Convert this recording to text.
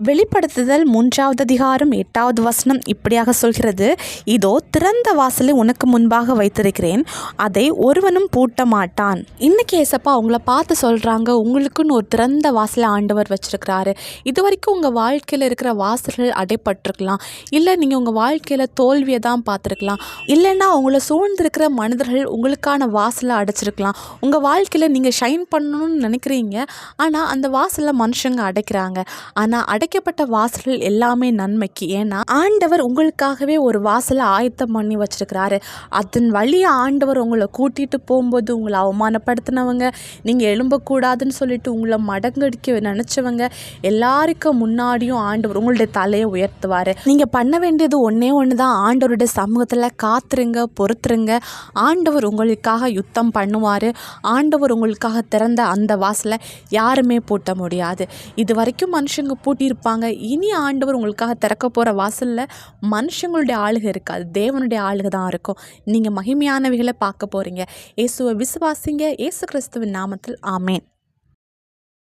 வெளிப்படுத்துதல் 3வது அதிகாரம் 8வது வசனம் இப்படியாக சொல்கிறது, இதோ திறந்த வாசலை உனக்கு முன்பாக வைத்திருக்கிறேன், அதை ஒருவனும் பூட்ட மாட்டான். இன்னைக்கு ஏசப்பா உங்களை பார்த்து சொல்கிறாங்க, உங்களுக்குன்னு ஒரு திறந்த வாசலை ஆண்டவர் வச்சிருக்கிறாரு. இது வரைக்கும் உங்கள் வாழ்க்கையில் இருக்கிற வாசல்கள் அடைப்பட்டிருக்கலாம், இல்லை நீங்கள் உங்கள் வாழ்க்கையில் தோல்வியை தான் பார்த்துருக்கலாம், இல்லைன்னா உங்களை சூழ்ந்திருக்கிற மனிதர்கள் உங்களுக்கான வாசலை அடைச்சிருக்கலாம். உங்கள் வாழ்க்கையில் நீங்கள் ஷைன் பண்ணணும்னு நினைக்கிறீங்க, ஆனால் அந்த வாசலை மனுஷங்க அடைக்கிறாங்க. ஆனால் அடைக்கப்பட்ட வாசல்கள் எல்லாமே நன்மைக்கு. ஏன்னா ஆண்டவர் உங்களுக்காகவே ஒரு வாசலை ஆயத்தம் பண்ணி வச்சிருக்கிறாரு. அதன் வழியை ஆண்டவர் உங்களை கூட்டிட்டு போகும்போது உங்களை அவமானப்படுத்தினவங்க, நீங்கள் எழும்பக்கூடாதுன்னு சொல்லிட்டு உங்களை மடங்கடிக்க நினச்சவங்க எல்லாருக்கும் முன்னாடியும் ஆண்டவர் உங்களுடைய தலையை உயர்த்துவார். நீங்கள் பண்ண வேண்டியது ஒன்றே ஒன்று தான், ஆண்டவருடைய சமூகத்தில் காத்துருங்க, பொறுத்துருங்க. ஆண்டவர் உங்களுக்காக யுத்தம் பண்ணுவார். ஆண்டவர் உங்களுக்காக திறந்த அந்த வாசலை யாருமே பூட்ட முடியாது. இது வரைக்கும் மனுஷங்க பூட்டியிருப்பாங்க, இனி ஆண்டவர் உங்களுக்காக திறக்க போகிற வாசலில் மனுஷங்களுடைய ஆளுகை இருக்காது, தேவனுடைய ஆளுகை தான் இருக்கும். நீங்கள் மகிமையானவைகளை பார்க்க போகிறீங்க. இயேசுவை விசுவாசிங்க. இயேசு கிறிஸ்துவின் நாமத்தில் ஆமேன்.